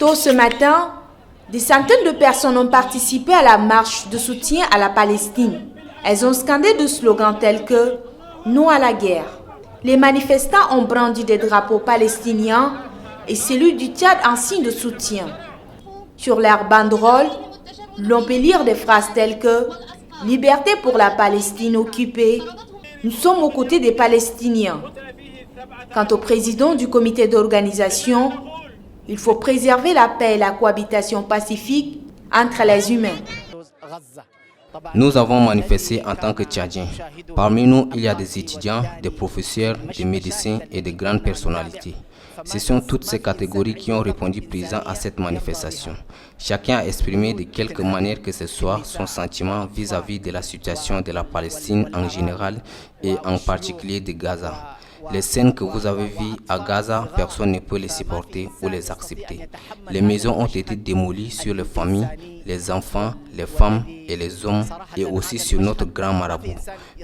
Tôt ce matin, des centaines de personnes ont participé à la marche de soutien à la Palestine. Elles ont scandé des slogans tels que « Non à la guerre ». Les manifestants ont brandi des drapeaux palestiniens et celui du Tchad en signe de soutien. Sur leurs banderoles, l'on peut lire des phrases telles que « Liberté pour la Palestine occupée, nous sommes aux côtés des Palestiniens ». Quant au président du comité d'organisation, il faut préserver la paix et la cohabitation pacifique entre les humains. Nous avons manifesté en tant que Tchadiens. Parmi nous, il y a des étudiants, des professeurs, des médecins et de grandes personnalités. Ce sont toutes ces catégories qui ont répondu présent à cette manifestation. Chacun a exprimé de quelque manière que ce soit son sentiment vis-à-vis de la situation de la Palestine en général et en particulier de Gaza. Les scènes que vous avez vues à Gaza, personne ne peut les supporter ou les accepter. Les maisons ont été démolies sur les familles, les enfants, les femmes et les hommes et aussi sur notre grand marabout.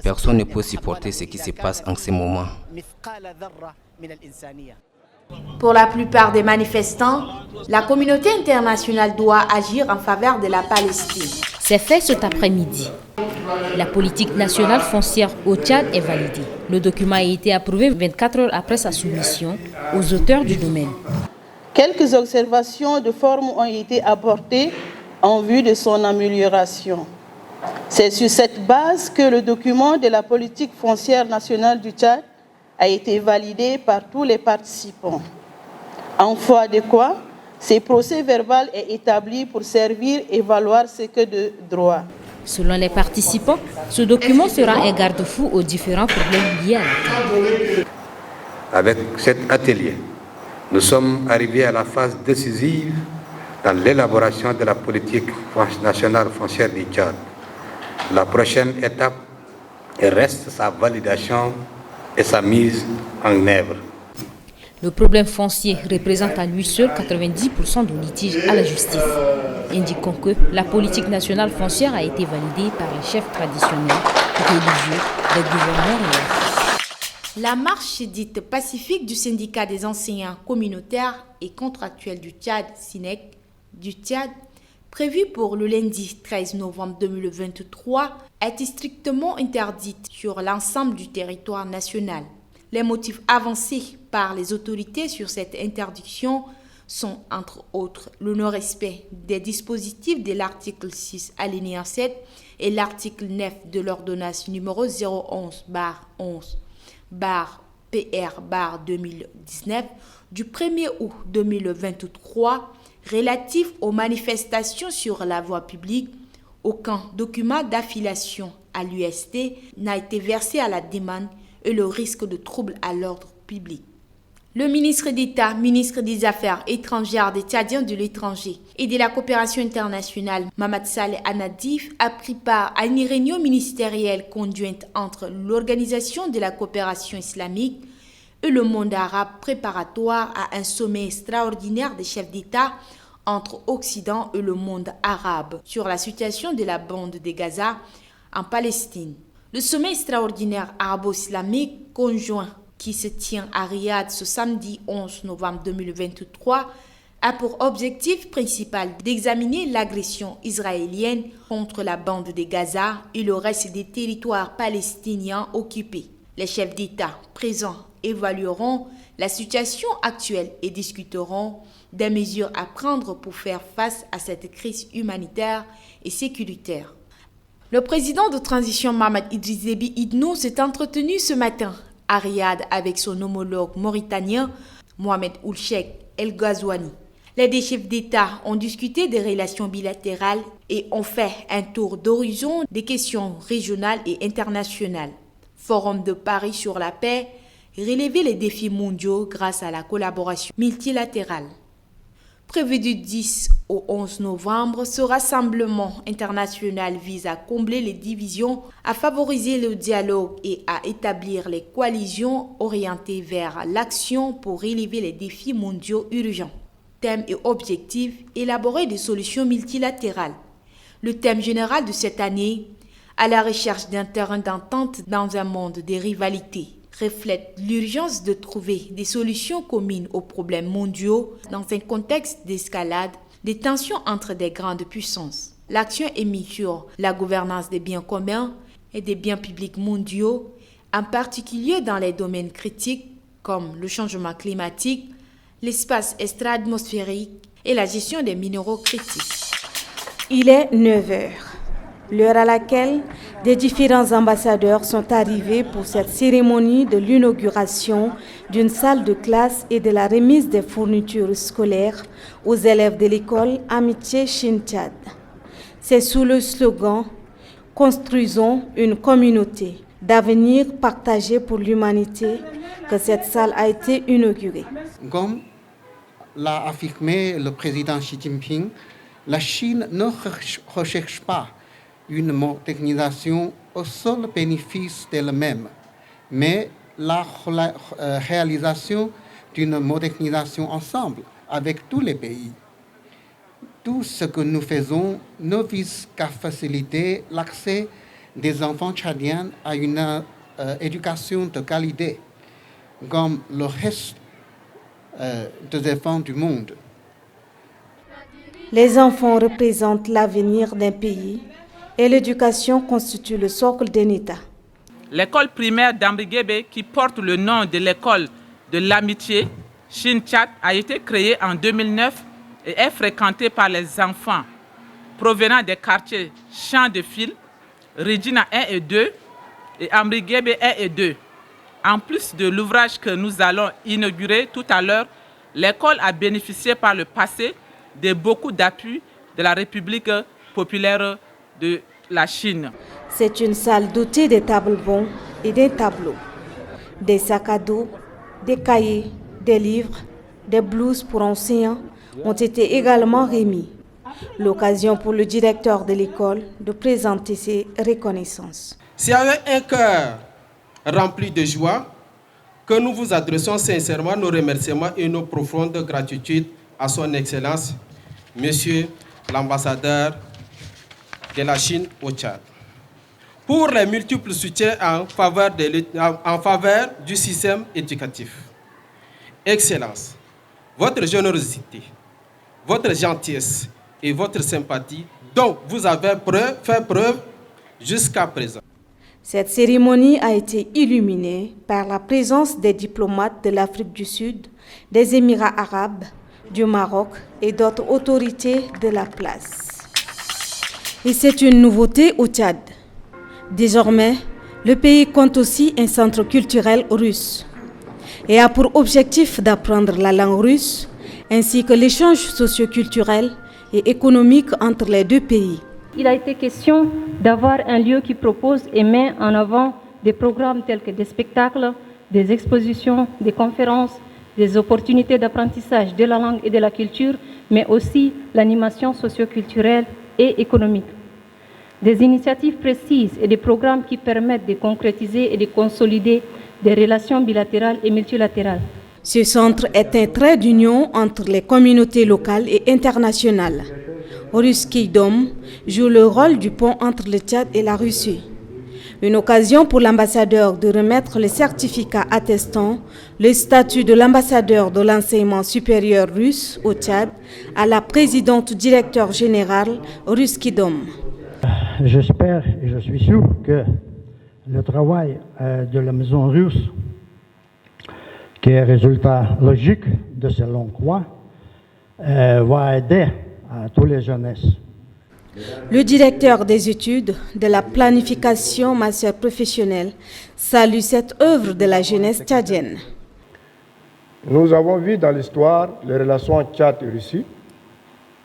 Personne ne peut supporter ce qui se passe en ce moment. Pour la plupart des manifestants, la communauté internationale doit agir en faveur de la Palestine. C'est fait cet après-midi. La politique nationale foncière au Tchad est validée. Le document a été approuvé 24 heures après sa soumission aux auteurs du domaine. Quelques observations de forme ont été apportées en vue de son amélioration. C'est sur cette base que le document de la politique foncière nationale du Tchad a été validé par tous les participants. En foi de quoi, ce procès-verbal est établi pour servir et valoir ce que de droit. Selon les participants, ce document sera un garde-fou aux différents problèmes liés à la terre. Avec cet atelier, nous sommes arrivés à la phase décisive dans l'élaboration de la politique nationale foncière du Tchad. La prochaine étape reste sa validation et sa mise en œuvre. Le problème foncier représente à lui seul 90% de litiges à la justice. Indiquons que la politique nationale foncière a été validée par les chefs traditionnels, religieux, les gouverneurs et les... La marche dite pacifique du syndicat des enseignants communautaires et contractuels du Tchad, SYNEC, du Tchad, prévue pour le lundi 13 novembre 2023, est strictement interdite sur l'ensemble du territoire national. Les motifs avancés par les autorités sur cette interdiction sont, entre autres, le non-respect des dispositifs de l'article 6 alinéa 7 et l'article 9 de l'ordonnance numéro 011/11/PR/2019 du 1er août 2023 relatif aux manifestations sur la voie publique. Aucun document d'affiliation à l'UST n'a été versé à la demande et le risque de troubles à l'ordre public. Le ministre d'État, ministre des Affaires étrangères des Tchadiens de l'étranger et de la coopération internationale, Mamad Saleh Anadif, a pris part à une réunion ministérielle conjointe entre l'Organisation de la coopération islamique et le monde arabe préparatoire à un sommet extraordinaire des chefs d'État entre Occident et le monde arabe sur la situation de la bande de Gaza en Palestine. Le sommet extraordinaire arabo-islamique conjoint qui se tient à Riyad ce samedi 11 novembre 2023 a pour objectif principal d'examiner l'agression israélienne contre la bande de Gaza et le reste des territoires palestiniens occupés. Les chefs d'État présents évalueront la situation actuelle et discuteront des mesures à prendre pour faire face à cette crise humanitaire et sécuritaire. Le président de transition Mohamed Idriss Déby Itno s'est entretenu ce matin à Riyad avec son homologue mauritanien Mohamed Ould Cheikh El Ghazouani. Les deux chefs d'État ont discuté des relations bilatérales et ont fait un tour d'horizon des questions régionales et internationales. Forum de Paris sur la paix, relever les défis mondiaux grâce à la collaboration multilatérale. Prévu du 10 au 11 novembre, ce rassemblement international vise à combler les divisions, à favoriser le dialogue et à établir les coalitions orientées vers l'action pour relever les défis mondiaux urgents. Thème et objectif, élaborer des solutions multilatérales. Le thème général de cette année, à la recherche d'un terrain d'entente dans un monde des rivalités. reflète l'urgence de trouver des solutions communes aux problèmes mondiaux dans un contexte d'escalade des tensions entre des grandes puissances. L'action est mise sur la gouvernance des biens communs et des biens publics mondiaux, en particulier dans les domaines critiques comme le changement climatique, l'espace extra-atmosphérique et la gestion des minéraux critiques. Il est 9 heures, l'heure à laquelle des différents ambassadeurs sont arrivés pour cette cérémonie de l'inauguration d'une salle de classe et de la remise des fournitures scolaires aux élèves de l'école Amitié Chine-Tchad. C'est sous le slogan « Construisons une communauté d'avenir partagé pour l'humanité » que cette salle a été inaugurée. Comme l'a affirmé le président Xi Jinping, la Chine ne recherche pas une modernisation au seul bénéfice d'elle-même, mais la réalisation d'une modernisation ensemble avec tous les pays. Tout ce que nous faisons ne vise qu'à faciliter l'accès des enfants tchadiens à une éducation de qualité, comme le reste des enfants du monde. Les enfants représentent l'avenir d'un pays et l'éducation constitue le socle d'un État. L'école primaire d'Ambriguébé, qui porte le nom de l'école de l'amitié Chine-Tchad, a été créée en 2009 et est fréquentée par les enfants provenant des quartiers Champ de Fil, Regina 1 et 2 et Ambriguébé 1 et 2. En plus de l'ouvrage que nous allons inaugurer tout à l'heure, l'école a bénéficié par le passé de beaucoup d'appuis de la République populaire de la Chine. C'est une salle dotée de tables-bancs et des tableaux, des sacs à dos, des cahiers, des livres, des blouses pour enseignants ont été également remis. L'occasion pour le directeur de l'école de présenter ses reconnaissances. C'est avec un cœur rempli de joie que nous vous adressons sincèrement nos remerciements et nos profondes gratitudes à son Excellence, Monsieur l'ambassadeur de la Chine au Tchad, pour les multiples soutiens en faveur du système éducatif. Excellence, votre générosité, votre gentillesse et votre sympathie dont vous avez fait preuve jusqu'à présent. Cette cérémonie a été illuminée par la présence des diplomates de l'Afrique du Sud, des Émirats arabes, du Maroc et d'autres autorités de la place. Et c'est une nouveauté au Tchad. Désormais, le pays compte aussi un centre culturel russe et a pour objectif d'apprendre la langue russe ainsi que l'échange socio-culturel et économique entre les deux pays. Il a été question d'avoir un lieu qui propose et met en avant des programmes tels que des spectacles, des expositions, des conférences, des opportunités d'apprentissage de la langue et de la culture, mais aussi l'animation socio-culturelle et économique. Des initiatives précises et des programmes qui permettent de concrétiser et de consolider des relations bilatérales et multilatérales. Ce centre est un trait d'union entre les communautés locales et internationales. Ruski Dom joue le rôle du pont entre le Tchad et la Russie. Une occasion pour l'ambassadeur de remettre le certificat attestant le statut de l'ambassadeur de l'enseignement supérieur russe au Tchad à la présidente directeur générale Ruski Dom. J'espère et je suis sûr que le travail de la maison russe, qui est résultat logique de ce long cours, va aider à tous les jeunesses. Le directeur des études de la planification master professionnelle salue cette œuvre de la jeunesse tchadienne. Nous avons vu dans l'histoire les relations Tchad et Russie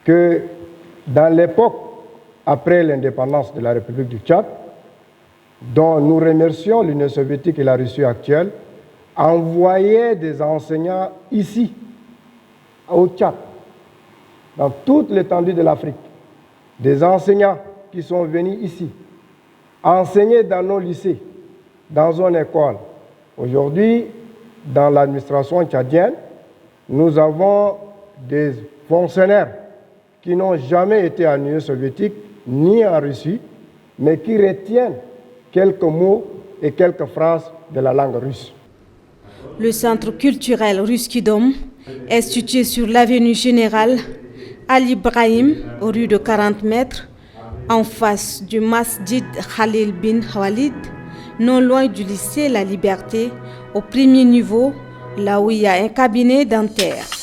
que dans l'époque après l'indépendance de la République du Tchad, dont nous remercions l'Union soviétique et la Russie actuelle, envoyaient des enseignants ici, au Tchad, dans toute l'étendue de l'Afrique. Des enseignants qui sont venus ici, enseigner dans nos lycées, dans une école. Aujourd'hui, dans l'administration tchadienne, nous avons des fonctionnaires qui n'ont jamais été en Union soviétique ni en Russie, mais qui retiennent quelques mots et quelques phrases de la langue russe. Le centre culturel Ruskidom est situé sur l'avenue Générale Ali Ibrahim, rue de 40 mètres, en face du Masjid Khalil bin Walid, non loin du lycée La Liberté, au premier niveau, là où il y a un cabinet dentaire.